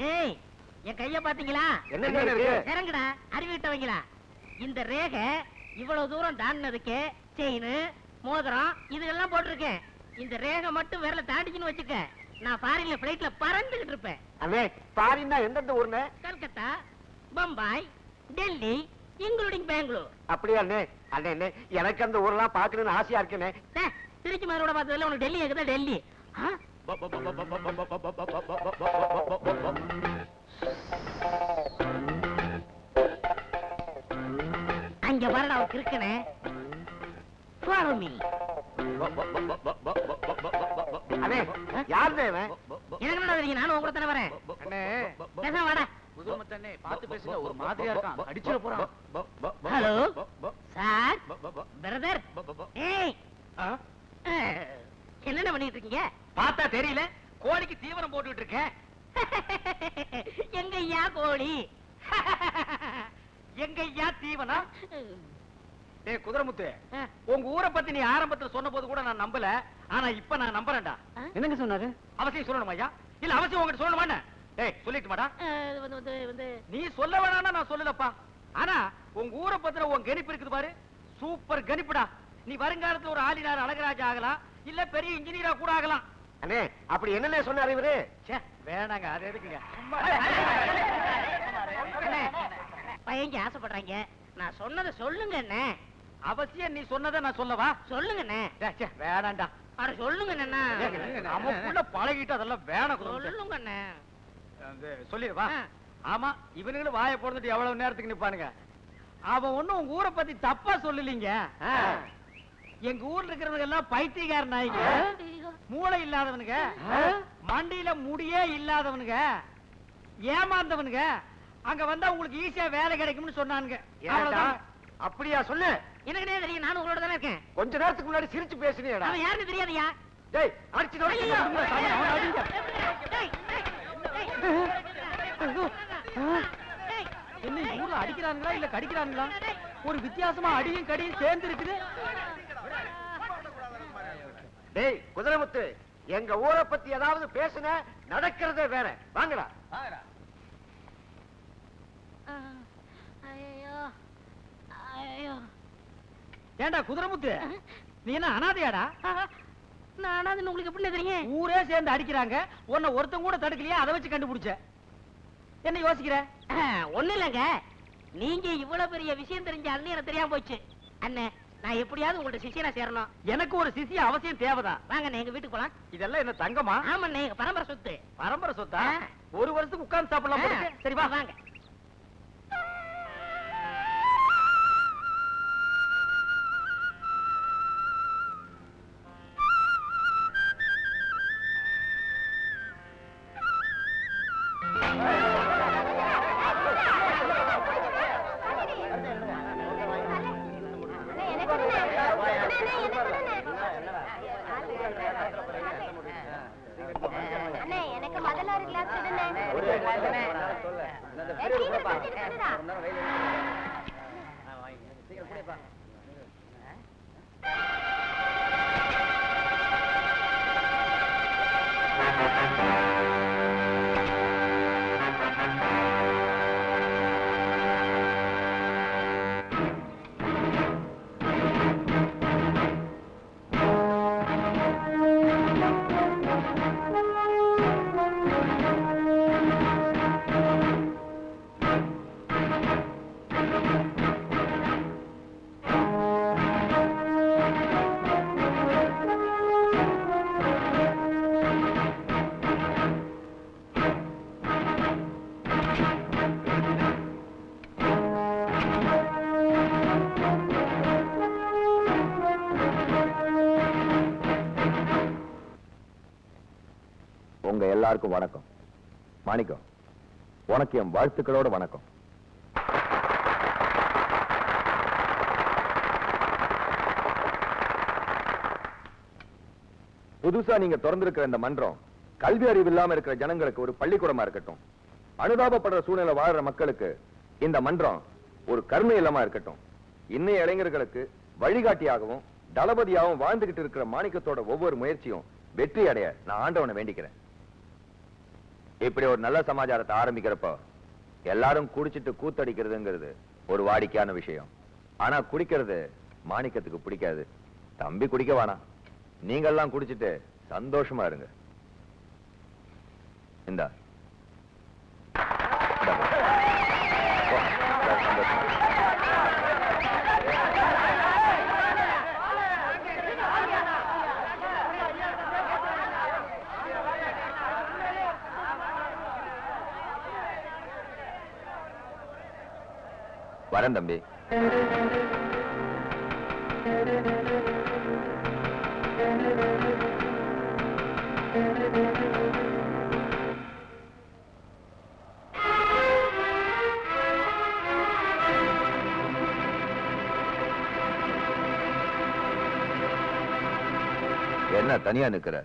டேய் என் கைய பாத்தீங்களா? இறங்குடா அறிவிட்டவங்களா. இந்த ரேகை இவ்வளவு தூரம் தாண்டினதுக்கு செயின் மோதிரம் இதெல்லாம் போட்டிருக்கேன். இந்த ரேகை மட்டும் விரல தாண்டிச்சுன்னு வச்சுக்க, நான் ஃபாரின்ல பிளைட்ல பறந்துகிட்டு இருப்பேன். அண்ணே ஃபாரின்னா எந்தெந்த ஊர்னே? கல்கத்தா, பம்பாய், டெல்லி, இன்க்ளூடிங் பெங்களூர். அப்படியா அண்ணே? அண்ணே எனக்கு அந்த ஊர்லாம் பாக்கணும்னு ஆசையா இருக்கேனே. திருச்சி மதுரோட பார்த்ததுல உனக்கு டெல்லி இருக்குதா? டெல்லி அங்க வரடா இருக்கனே. Follow me. அண்ணே யார் தேவன்? எனக்கு என்ன தெரியும், நானும் உங்க கூட தானே வரேன். அண்ணே பேச வாடா. அண்ணே பார்த்து பேசுங்க, ஒரு மாதிரியா இருக்கான், அடிச்சிர போறான். Hello sir, brother. ஏய் என்ன பண்ணிட்டு இருக்கீங்க? பார்த்தா தெரியல, கோழிக்கு தீவனம் போட்டுட்டு இருக்கேன். எங்கய்யா கோழி? எங்கய்யா தீவனம்? டேய் குதிரமுத்து, உங்க ஊரை பத்தி நீ ஆரம்பத்துல சொன்ன போது கூட நான் நம்பல, ஆனா இப்ப நான் நம்பறேன்டா. என்னங்க சொன்னாரு? அவசியம் சொல்லணுமா ஐயா? இல்ல அவசியம் உங்ககிட்ட சொல்லணுமா? டேய் சொல்லிட்டு மாடா. நீ சொல்ல வேணாம்னா நான் சொல்லலப்பா, ஆனா உங்க ஊரை பத்தின உன் கணிப்பு இருக்குது பாரு, சூப்பர் கணிப்புடா. நீ வருங்காலத்துல ஒரு ஆளினார் அழகராஜா ஆகலாம், இல்ல பெரிய இன்ஜினியரா கூட ஆகலாம். அண்ணே அப்படி என்னன்னே சொன்னாரு இவரு? வேணாங்க, அது எதுக்குங்க? பையங்க ஆசைப்படுறாங்க, நான் சொன்னதை சொல்லுங்க அண்ணே. அவசியம் நீ சொன்னதை நான் சொல்லவா? சொல்லுங்க அண்ணே. வேணாண்டா. அட சொல்லுங்க அண்ணா. நமக்குள்ள பழகிட்டு அதெல்லாம் வேணாம். சொல்லுங்க அண்ணே. சொல்லிடுவா. ஆமா, இவனுங்களும் வாயை போடுறதுட்டு எவ்வளவு நேரத்துக்கு நிப்பானுங்க. அவன் ஒண்ணும் உங்க ஊரை பத்தி தப்பா சொல்லலீங்க. எங்க ஊர்ல இருக்கிறவங்க எல்லாம் பைத்தியக்கார நாய்ங்க, மூளை இல்லாதவனுங்க, மண்டியில முடியே இல்லாதவனுங்க, ஏமாந்தவனுங்க. அங்க வந்தா உங்களுக்கு ஈஸியா வேலை கிடைக்கும்னு சொன்னானுங்க. அப்படியா? சொல்லு. எனக்கு தெரியும், நானும் உங்களோட தானே இருக்கேன். கொஞ்ச நேரத்துக்கு முன்னாடி சிரிச்சு பேசுனீடா. அவன் யாருன்னு தெரியாதையா? டேய் அடிச்சு என்ன ஊர்ல அடிக்கிறாங்களா இல்ல கடிக்கிறாங்களா? ஒரு வித்தியாசமா அடியும் கடியும் சேர்ந்து இருக்குது. டேய் குதிரமுத்து, எங்க ஊரை பத்தி ஏதாவது பேசுன நடக்கிறதே வேற. வாங்கடா. ஏண்டா குதிரமுத்து, நீ என்ன அனாதையாடா? நான் அனாதைன்னு உங்களுக்கு எப்படி தெரியும்? ஊரே சேர்ந்து அடிக்கிறாங்க, உன்னை ஒருத்தன் கூட தடுக்கலையா? அதை வச்சு கண்டுபிடிச்ச. என்ன யோசிக்கிற? ஒண்ணு இல்லங்க, நீங்க இவ்வளவு பெரிய விஷயம் தெரிஞ்சாலும் எனக்கு தெரியாம போச்சு. அண்ணே நான் எப்படியாவது உங்கள்ட்ட சிஷியனா சேரணும். எனக்கு ஒரு சிஷிய அவசியம் தேவைதான். வாங்க எங்க வீட்டுக்கு போலாம். இதெல்லாம் என்ன தங்கமா? ஆமாண்ணே, எங்க பரம்பரை சொத்து. பரம்பரை சொத்தா? ஒரு வருஷத்துக்கு உட்கார்ந்து சாப்பிடலாம். சரி வா. வாங்க. எனக்கு முதல்ல ஒரு கிளாஸ் உங்க எல்லாருக்கும் வணக்கம். மாணிக்கம், உனக்கு என் வாழ்த்துக்களோட வணக்கம். புதுசா நீங்க திறந்திருக்கிற இந்த மன்றம் கல்வி அறிவு இல்லாம இருக்கிற ஜனங்களுக்கு ஒரு பள்ளிக்கூடமா இருக்கட்டும். அனுதாபப்படுற சூழ்நிலை வாழ்ற மக்களுக்கு இந்த மன்றம் ஒரு கருணை இல்லமா இருக்கட்டும். இன்னைய இளைஞர்களுக்கு வழிகாட்டியாகவும் தளபதியாகவும் வாழ்ந்துகிட்டு இருக்கிற மாணிக்கத்தோட ஒவ்வொரு முயற்சியும் வெற்றி அடைய நான் ஆண்டவனை வேண்டிக்கிறேன். இப்படி ஒரு நல்ல சமாச்சாரத்தை ஆரம்பிக்கிறப்போ எல்லாரும் குடிச்சிட்டு கூத்தடிக்கிறதுங்கிறது ஒரு வாடிக்கையான விஷயம். ஆனா குடிக்கிறது மாணிக்கத்துக்கு பிடிக்காது. தம்பி குடிக்க வேணாம், நீங்கெல்லாம் குடிச்சிட்டு சந்தோஷமா இருங்க. இந்தா வரேன் தம்பி. என்ன தனியா நிக்கிற?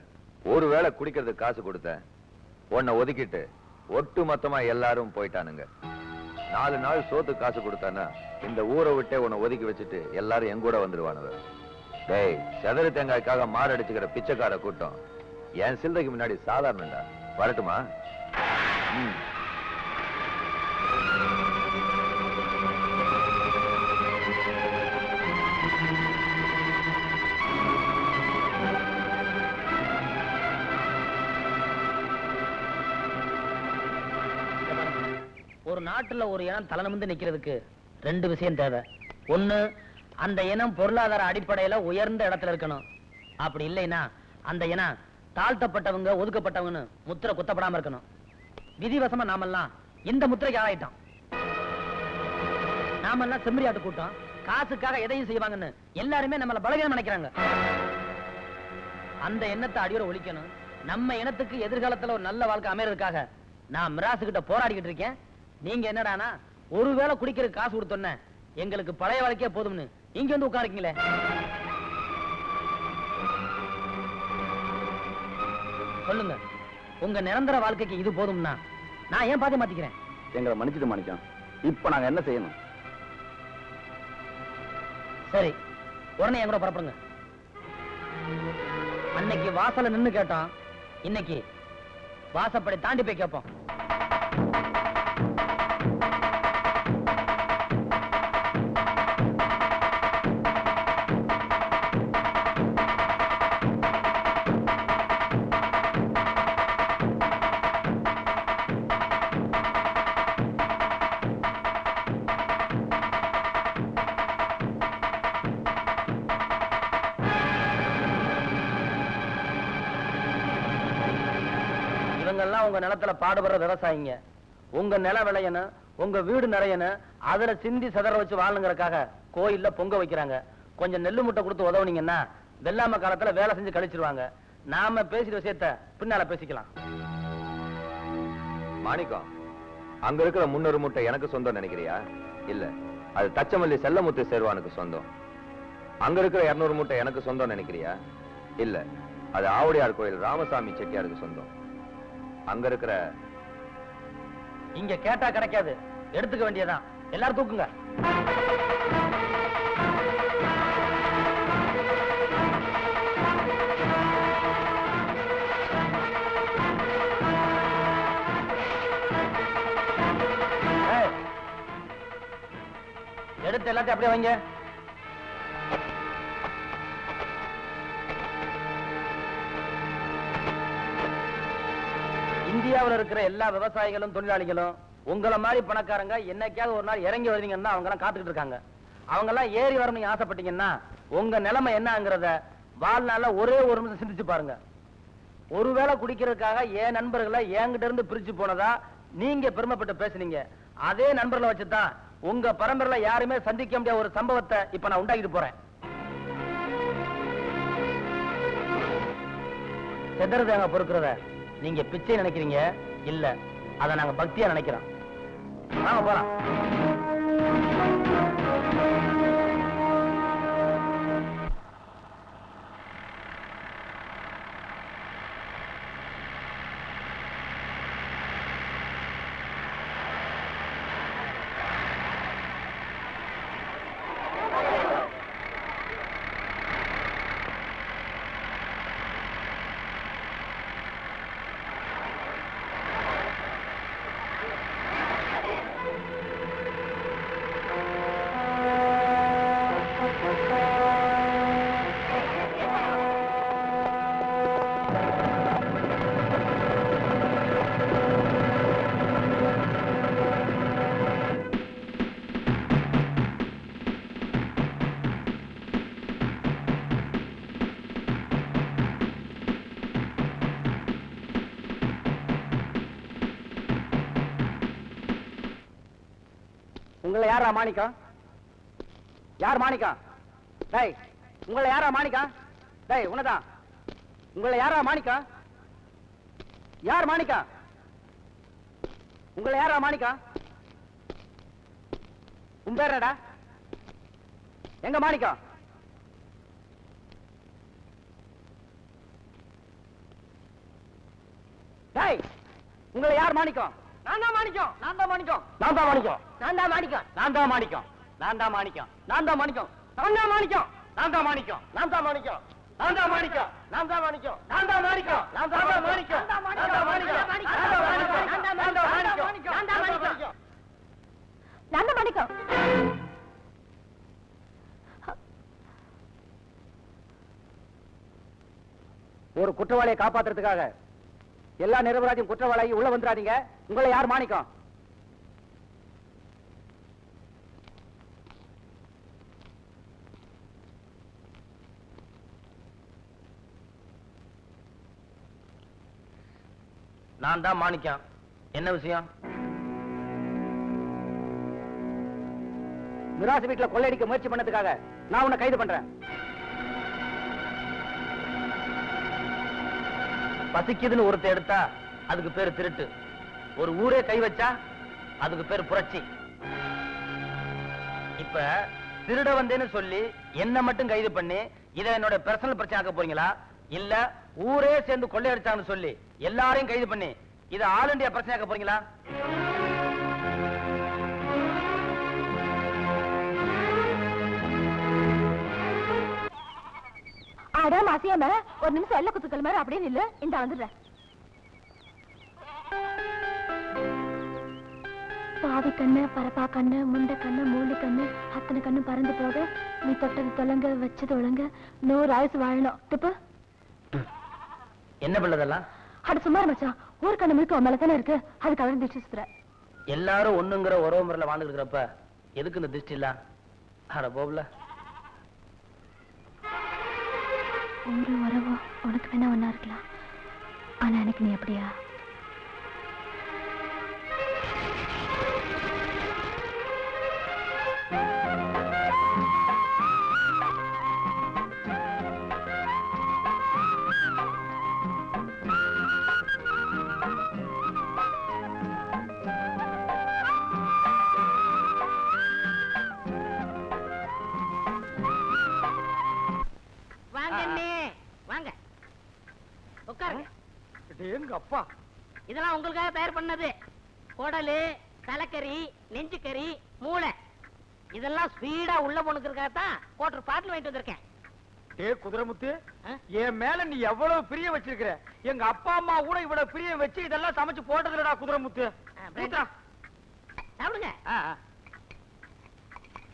ஒருவேளை குடிக்கிறதுக்கு காசு கொடுத்தேன், உன்னை ஒதுக்கிட்டு ஒட்டு மொத்தமா எல்லாரும் போயிட்டானுங்க. 4 நாள் சோத்து காசு கொடுத்தானா இந்த ஊரை விட்டே உன்னை ஒதுக்கி வச்சுட்டு எல்லாரும் எங்கூட வந்துருவானுங்க. டேய், செதறு தேங்காய்க்காக மாரடிச்சுக்கிற பிச்சைக்கார கூட்டம் என் சில்லைக்கு முன்னாடி சாதாரணண்டா. வரட்டுமா? ஒரு நாட்டுல ஒரு இனம் தலைநிமிர்ந்து நிக்கிறதுக்கு 2 விஷயம் தேவை. ஒண்ணு, அந்த இனம் பொருளாதார அடிப்படையில உயர்ந்த இடத்துல இருக்கணும். அப்படி இல்லைன்னா அந்த இனம் தாழ்த்தப்பட்டவங்க, ஒதுக்கப்பட்டவங்கன்னு முத்திரை குத்தப்படாம இருக்கணும். விதிவசமா நாமெல்லாம் இந்த முத்திரைக்கு ஆளாயிட்டோம். நாமெல்லாம் செம்மறியாட்டு கூட்டம், காசுக்காக எதையும் செய்வாங்கன்னு எல்லாருமே நம்மள பலவீனம் நினைக்கிறாங்க. அந்த எண்ணத்தை அடியோட ஒழிக்கணும். நம்ம இனத்துக்கு எதிர்காலத்துல ஒரு நல்ல வாழ்க்கை அமைறதுக்காக நான் மிராசு கிட்ட போராடிக்கிட்டு இருக்கேன். நீங்க என்னடானா ஒருவேளை குடிக்கிற காசு கொடுத்தோன்ன எங்களுக்கு பழைய வாழ்க்கையே போதும்னு இங்க வந்து உட்காருக்கீங்களே. சொல்லுங்க, உங்க நிரந்தர வாழ்க்கைக்கு இது போதும்னா நான் ஏன் பாதி மாத்திக்கிறேன்? எங்களை மன்னிச்சிட்டு மாணிக்கம், இப்ப நாங்க என்ன செய்யணும்? சரி, உடனே என் கூட புறப்படுங்க. அன்னைக்கு வாசல்ல நின்னு கேட்டோம், இன்னைக்கு வாசப்படி தாண்டி போய் கேட்போம். உங்க நிலத்துல பாடுபடுற விவசாயிங்க, உங்க நில விளையணும், உங்க வீடு நிறையணும், அதுல சிந்தி சதற வச்சு வாழணுங்கிறக்காக கோயில்ல பொங்க வைக்கிறாங்க. கொஞ்சம் நெல்லு முட்டை கொடுத்து உதவுனீங்கன்னா வெள்ளாம காலத்துல வேலை செஞ்சு கழிச்சிருவாங்க. நாம பேசுற விஷயத்த பின்னால பேசிக்கலாம். மாணிக்கம், அங்க இருக்கிற 300 மூட்டை எனக்கு சொந்தம் நினைக்கிறியா? இல்ல, அது தச்சமல்லி செல்லமுத்து சேர்வானுக்கு சொந்தம். அங்க இருக்கிற 200 மூட்டை எனக்கு சொந்தம் நினைக்கிறியா? இல்ல, அது ஆவுடையார் கோயில் ராமசாமி செட்டியாருக்கு சொந்தம். அங்க இருக்கிற இங்க கேட்டா கிடைக்காது, எடுத்துக்க வேண்டியதான். எல்லாரும் தூக்குங்க. எடுத்து எல்லாத்தையும் அப்படியே வைங்க. இந்தியாவில் இருக்கிற எல்லா விவசாயிகளும் தொழிலாளிகளும் உங்களை மாதிரி பணக்காரங்க என்னைக்காவது ஒரு நாள் இறங்கி வருவீங்கன்னா அவங்க எல்லாம் காத்துக்கிட்டு இருக்காங்க. அவங்க எல்லாம் ஏறி வரணும் ஆசைப்பட்டீங்கன்னா உங்க நிலைமை என்னங்கிறத வாழ்நாள்ல ஒரே ஒரு நிமிஷம் சிந்திச்சு பாருங்க. ஒருவேளை குடிக்கிறதுக்காக என் நண்பர்களை என்கிட்ட இருந்து பிரிச்சு போனதா நீங்க பெருமைப்பட்டு பேசுனீங்க. அதே நண்பர்களை வச்சுதான் உங்க பரம்பரையில யாருமே சந்திக்க முடியாத ஒரு சம்பவத்தை இப்ப நான் உண்டாக்கிட்டு போறேன். செதறதாங்க பொறுக்கிறத நீங்க பிச்சை நினைக்கிறீங்க, இல்ல அத நாங்க பக்தியா நினைக்கிறோம். வாங்க போலாம். உங்களை யாரா மாணிக்கம்? யார் மாணிக்கம்? டேய், உங்களை யாரா மாணிக்கம்? டேய், உனதான். உங்களை யாரா மாணிக்கம்? யார் மாணிக்கம்? உங்களை யாரா மாணிக்கம்? உன் பேர் என்னடா? எங்க மாணிக்கம்? டேய், உங்களை யார் மாணிக்கம்? நான் தான் மாணிக்கம். நான் தான் மாணிக்கம். நான் தான் மாணிக்கம். நான் தான் மாணிக்கம். நான் தான் மாணிக்கம். நான் தான் மாணிக்கம். நான் தான் மாணிக்கம். நான் தான் மாணிக்கம். நான் தான் மாணிக்கம். நான் தான் மாணிக்கம். நான் தான் மாணிக்கம். நான் தான் மாணிக்கம். நான் தான் மாணிக்கம். நான் தான் மாணிக்கம். நான் தான் மாணிக்கம். நான் தான் மாணிக்கம். நான் தான் மாணிக்கம். நான் தான் மாணிக்கம். ஒரு குற்றவாளியை காப்பாத்துறதுக்காக எல்லா நிரபராதியும் குற்றவாளியை உள்ள வந்துடாதீங்க. உங்களை யார் மாணிக்கம்? நான் தான் மாணிக்கம். என்ன விஷயம்? மிராசு வீட்டுல கொள்ளையடிக்க முயற்சி பண்ணதுக்காக நான் உன்னை கைது பண்றேன். பசிக்குதுன்னு ஒருத்த எடுத்தா அதுக்கு பேரு திருட்டு. ஒரு ஊரே கை வச்சா அதுக்கு பேரு புரட்சி. இப்ப திருட வந்தேன்னு சொல்லி என்ன மட்டும் கைது பண்ணி இதை என்னோட பர்சனல் பிரச்சனை ஆக்க போறீங்களா, இல்ல ஊரே சேர்ந்து கொள்ளையடிச்சாங்கன்னு சொல்லி எல்லாரையும் கைது பண்ணி இதை ஆல் இண்டியா பிரச்சனை ஆக்க போறீங்களா? அட மாசியாம ஒரு நிமிஷம் எல்ல குத்துக்கள் மாதிரி அப்படியே நில்லு. இந்த வந்துடுறேன். பாவி கண்ணு, பரப்பா கண்ணு, முண்டை கண்ணு, மூலி கண்ணு, அத்தனை கண்ணு பறந்து போக நீ தொட்டது தொலங்க, வச்சது ஒழுங்க, 100 ஆயுசு வாழணும். திப்பு என்ன பிள்ளதெல்லாம்? அட சும்மா மச்சான், ஊரு கண்ணு முழுக்க உன் மேலதானே இருக்கு. அதுக்கு அவரும் திருச்சி சுத்துற. எல்லாரும் ஒண்ணுங்கிற ஒரே முறையில வாழ்ந்துட்டு இருக்கிறப்ப எதுக்கு இந்த திருஷ்டி இல்ல? அட போகல. ஒரு உறவோ உனக்கு வேணா ஒன்னா இருக்கலாம், ஆனா எனக்கு நீ அப்படியா? அப்பா, இதெல்லாம் உங்களுக்காக தயார் பண்ணது. குடலு, தலைக்கறி, நெஞ்சுக்கறி, மூளை, இதெல்லாம் ஸ்பீடா உள்ள போனுக்கிறதுக்காகத்தான் கோட்டர் பாட்டில் வாங்கிட்டு வந்திருக்கேன். ஏ குதிரைமுத்து, என் மேல நீ எவ்வளவு பிரியம் வச்சிருக்கிற. எங்க அப்பா அம்மா கூட இவ்வளவு பிரியம் வச்சு இதெல்லாம் சமைச்சு போட்டதுலடா குதிரைமுத்து. சாப்பிடுங்க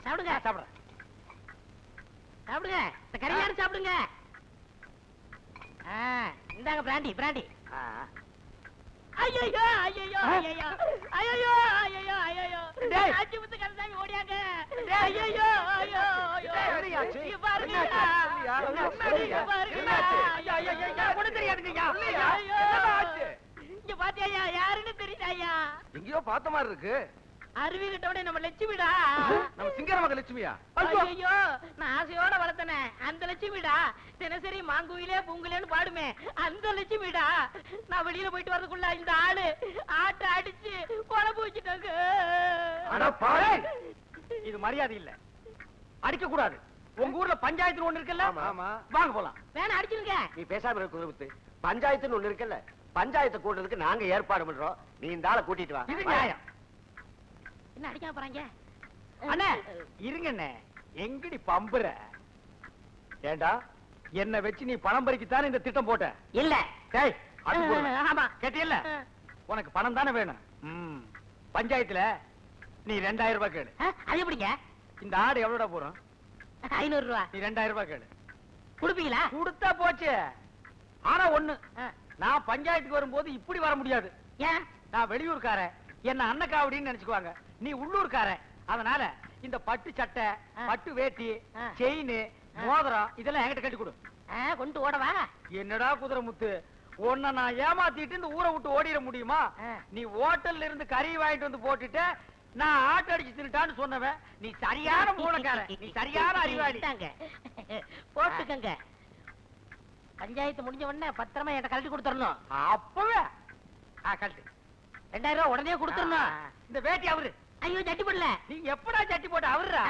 சாப்பிடுங்க சாப்பிடுறேன். சாப்பிடுங்க, இந்த கறியாரு சாப்பிடுங்க. இந்தாங்க பிராண்டி பிராண்டி. ஐயோ ஐயோ ஐயோ ஐயோ ஐயோ ஐயோ ஆச்சிமுத்து கருசாமி ஓடியாங்க. ஐயோ ஐயோ ஐயோ பாருங்க இங்க பாத்தியா யாருன்னு தெரியுதாயா? எங்கேயோ பார்த்த மாதிரி இருக்கு. அருவி கிட்டோட நம்ம லட்சுமிடா. நம்ம சிங்கரமக லட்சுமியா? ஐயோ, நான் ஆசையோட வளர்த்தனே அந்த லட்சுமிடா. தினசரி மாங்குயிலே பூங்குலேன்னு பாடுமே அந்த லட்சுமிடா. நான் வெளியில போயிட்டு வரதுக்குள்ள இந்த ஆளு ஆட்ட அடிச்சு குழம்பு வச்சுட்டாங்க. இது மரியாதை இல்ல, அடிக்க கூடாது. உங்க ஊர்ல பஞ்சாயத்து ஒண்ணு இருக்குல்ல, வாங்க போலாம். வேணா அடிச்சிருங்க. நீ பேசாம இருக்க குதிரமுத்து. பஞ்சாயத்துன்னு ஒண்ணு இருக்குல்ல, பஞ்சாயத்தை கூட்டுறதுக்கு நாங்க ஏற்பாடு பண்றோம். நீ இந்த ஆளை கூட்டிட்டு வா. இது நியாயம். என்ன அடிக்காம போறாங்க? அண்ணே இருங்க அண்ணே, எங்கடி பம்புற? ஏண்டா என்ன வச்சு நீ பணம் பறிக்கத்தானே இந்த திட்டம் போட்ட? இல்ல. டேய், ஆமா கேட்டியல்ல, உனக்கு பணம் தானே வேணும். பஞ்சாயத்துல நீ 2000 ரூபாய் கேளு. அது எப்படிங்க? இந்த ஆடு எவ்வளோட போறோம்? 500 ரூபாய். நீ 2000 ரூபாய் கேளு. குடுப்பீங்களா? கொடுத்தா போச்சு. ஆனா ஒண்ணு, நான் பஞ்சாயத்துக்கு வரும்போது இப்படி வர முடியாது. ஏன்? நான் வெளியூர்காரன், என்ன அன்னக்காவடின்னு நினைச்சுக்குவாங்க. நீ உள்ளூர்காரன், அதனால இந்த பட்டு சட்டை, பட்டு வேட்டி, செயின், மோதிரம் இதெல்லாம் என்கிட்ட கட்டி கொடு. கொண்டு ஓடவா? என்னடா குதிரைமுத்து, உன்னை நான் ஏமாத்திட்டு இந்த ஊரை விட்டு ஓடிட முடியுமா? நீ ஹோட்டல்ல இருந்து கறி வாங்கிட்டு வந்து போட்டுட்டு நான் ஆட்டோ அடிச்சு தின்னுட்டான்னு சொன்னவன் நீ சரியான மூலக்காரன், நீ சரியான அறிவாளி. இந்தாங்க. போட்டுக்கங்க. பஞ்சாயத்து முடிஞ்ச உடனே பத்திரமா என்கிட்ட கழட்டி கொடுத்துடணும். அப்பவே கழட்டு. 2000 ரூபாய் உடனே கொடுத்துடணும். இந்த வேட்டி அவரு. ஐயோ சட்டி போடல. நீ எப்படா சட்டி போட்ட அவருடா.